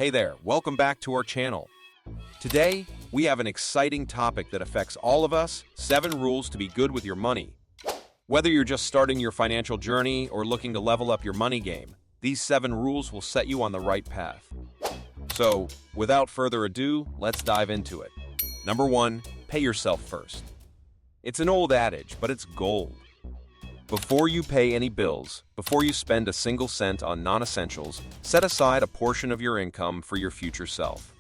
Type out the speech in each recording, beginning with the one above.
Hey there, welcome back to our channel. Today, we have an exciting topic that affects all of us, 7 rules to be good with your money. Whether you're just starting your financial journey or looking to level up your money game, these 7 rules will set you on the right path. So, without further ado, let's dive into it. Number 1, pay yourself first. It's an old adage, but it's gold. Before you pay any bills, before you spend a single cent on non-essentials, set aside a portion of your income for your future self.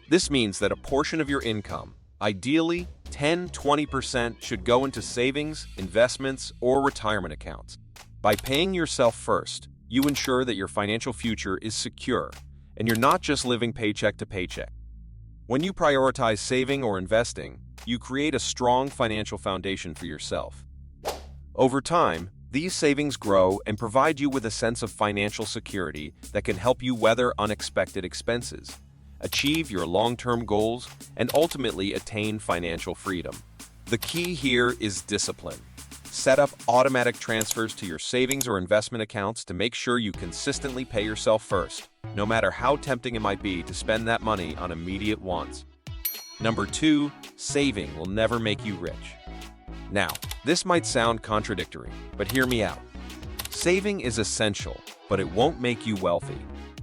This means that a portion of your income, ideally 10–20%, should go into savings, investments, or retirement accounts. By paying yourself first, you ensure that your financial future is secure, and you're not just living paycheck to paycheck. When you prioritize saving or investing, you create a strong financial foundation for yourself. Over time, these savings grow and provide you with a sense of financial security that can help you weather unexpected expenses, achieve your long-term goals, and ultimately attain financial freedom. The key here is discipline. Set up automatic transfers to your savings or investment accounts to make sure you consistently pay yourself first, no matter how tempting it might be to spend that money on immediate wants. Number 2, saving will never make you rich. Now, this might sound contradictory, but hear me out. Saving is essential, but it won't make you wealthy.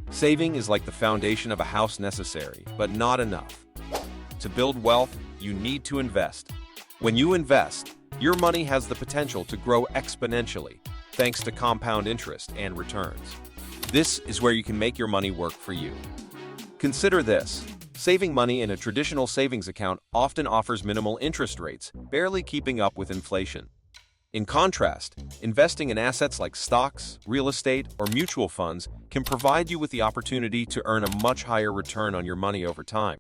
Saving is like the foundation of a house, necessary, but not enough. To build wealth, you need to invest. When you invest, your money has the potential to grow exponentially, thanks to compound interest and returns. This is where you can make your money work for you. Consider this. Saving money in a traditional savings account often offers minimal interest rates, barely keeping up with inflation. In contrast, investing in assets like stocks, real estate, or mutual funds can provide you with the opportunity to earn a much higher return on your money over time.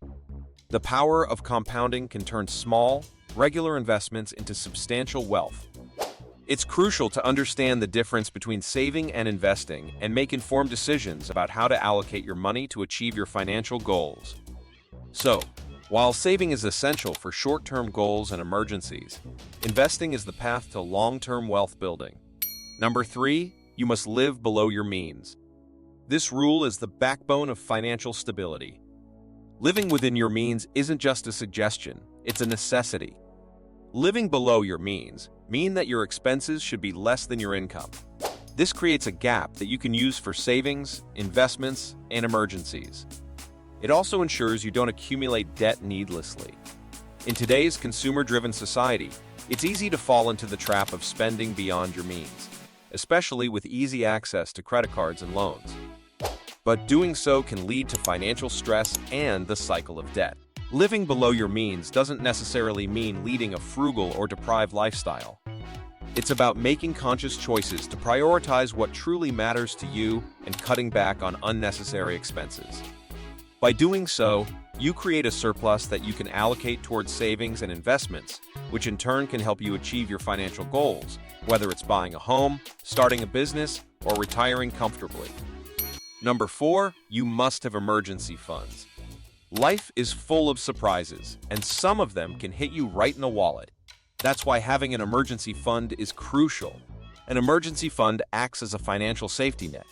The power of compounding can turn small, regular investments into substantial wealth. It's crucial to understand the difference between saving and investing and make informed decisions about how to allocate your money to achieve your financial goals. So, while saving is essential for short-term goals and emergencies, investing is the path to long-term wealth building. Number 3, you must live below your means. This rule is the backbone of financial stability. Living within your means isn't just a suggestion, it's a necessity. Living below your means means that your expenses should be less than your income. This creates a gap that you can use for savings, investments, and emergencies. It also ensures you don't accumulate debt needlessly. In today's consumer-driven society, it's easy to fall into the trap of spending beyond your means, especially with easy access to credit cards and loans. But doing so can lead to financial stress and the cycle of debt. Living below your means doesn't necessarily mean leading a frugal or deprived lifestyle. It's about making conscious choices to prioritize what truly matters to you and cutting back on unnecessary expenses. By doing so, you create a surplus that you can allocate towards savings and investments, which in turn can help you achieve your financial goals, whether it's buying a home, starting a business, or retiring comfortably. Number 4, you must have emergency funds. Life is full of surprises, and some of them can hit you right in the wallet. That's why having an emergency fund is crucial. An emergency fund acts as a financial safety net.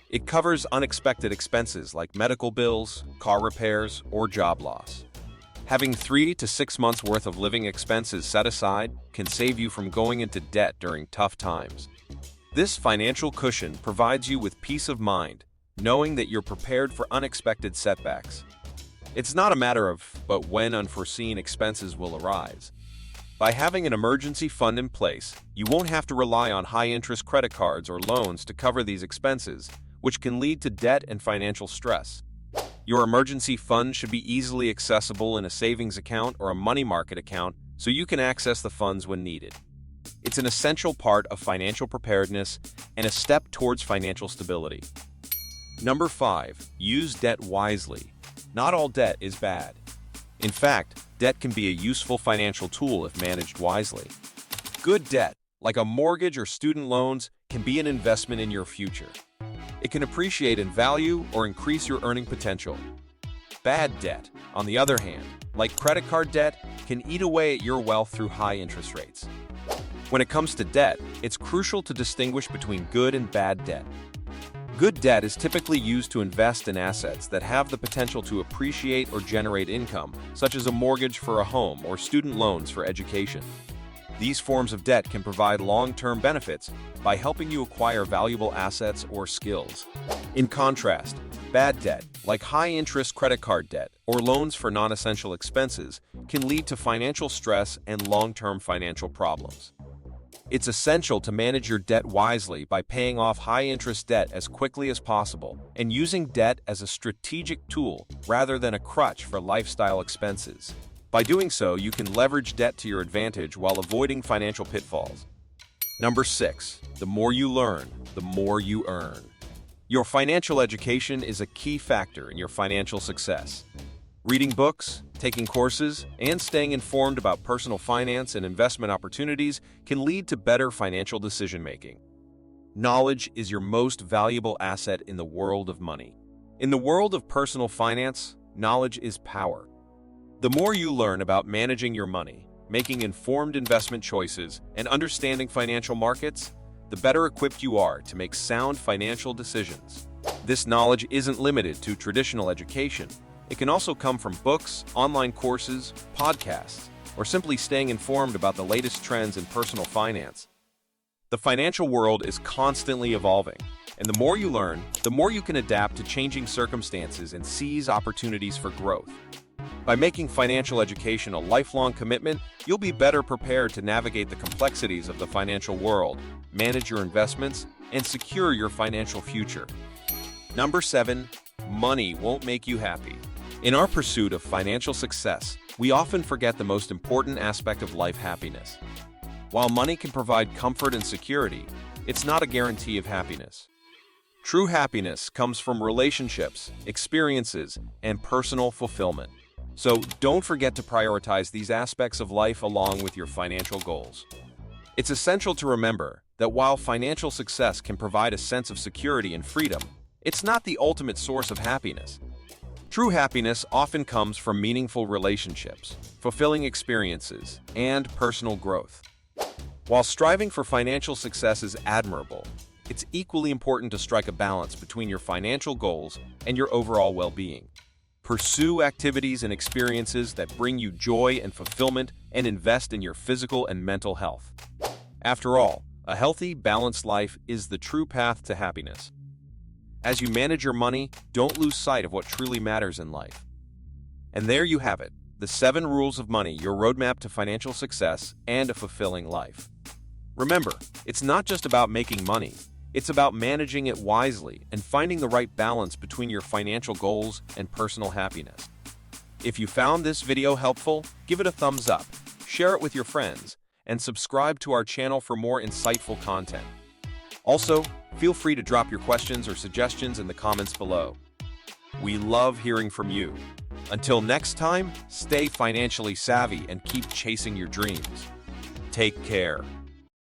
It covers unexpected expenses like medical bills, car repairs, or job loss. Having 3 to 6 months worth of living expenses set aside can save you from going into debt during tough times. This financial cushion provides you with peace of mind, knowing that you're prepared for unexpected setbacks. It's not a matter of but when unforeseen expenses will arise. By having an emergency fund in place, you won't have to rely on high-interest credit cards or loans to cover these expenses, which can lead to debt and financial stress. Your emergency fund should be easily accessible in a savings account or a money market account so you can access the funds when needed. It's an essential part of financial preparedness and a step towards financial stability. Number 5, use debt wisely. Not all debt is bad. In fact, debt can be a useful financial tool if managed wisely. Good debt, like a mortgage or student loans, can be an investment in your future. It can appreciate in value or increase your earning potential. Bad debt, on the other hand, like credit card debt, can eat away at your wealth through high interest rates. When it comes to debt, it's crucial to distinguish between good and bad debt. Good debt is typically used to invest in assets that have the potential to appreciate or generate income, such as a mortgage for a home or student loans for education. These forms of debt can provide long-term benefits by helping you acquire valuable assets or skills. In contrast, bad debt, like high-interest credit card debt or loans for non-essential expenses, can lead to financial stress and long-term financial problems. It's essential to manage your debt wisely by paying off high-interest debt as quickly as possible and using debt as a strategic tool rather than a crutch for lifestyle expenses. By doing so, you can leverage debt to your advantage while avoiding financial pitfalls. Number 6. The more you learn, the more you earn. Your financial education is a key factor in your financial success. Reading books, taking courses, and staying informed about personal finance and investment opportunities can lead to better financial decision-making. Knowledge is your most valuable asset in the world of money. In the world of personal finance, knowledge is power. The more you learn about managing your money, making informed investment choices, and understanding financial markets, the better equipped you are to make sound financial decisions. This knowledge isn't limited to traditional education. It can also come from books, online courses, podcasts, or simply staying informed about the latest trends in personal finance. The financial world is constantly evolving, and the more you learn, the more you can adapt to changing circumstances and seize opportunities for growth. By making financial education a lifelong commitment, you'll be better prepared to navigate the complexities of the financial world, manage your investments, and secure your financial future. Number 7. Money won't make you happy. In our pursuit of financial success, we often forget the most important aspect of life: happiness. While money can provide comfort and security, it's not a guarantee of happiness. True happiness comes from relationships, experiences, and personal fulfillment. So don't forget to prioritize these aspects of life along with your financial goals. It's essential to remember that while financial success can provide a sense of security and freedom, it's not the ultimate source of happiness. True happiness often comes from meaningful relationships, fulfilling experiences, and personal growth. While striving for financial success is admirable, it's equally important to strike a balance between your financial goals and your overall well-being. Pursue activities and experiences that bring you joy and fulfillment, and invest in your physical and mental health. After all, a healthy, balanced life is the true path to happiness. As you manage your money, don't lose sight of what truly matters in life. And there you have it, the 7 rules of money, your roadmap to financial success and a fulfilling life. Remember, it's not just about making money. It's about managing it wisely and finding the right balance between your financial goals and personal happiness. If you found this video helpful, give it a thumbs up, share it with your friends, and subscribe to our channel for more insightful content. Also, feel free to drop your questions or suggestions in the comments below. We love hearing from you. Until next time, stay financially savvy and keep chasing your dreams. Take care.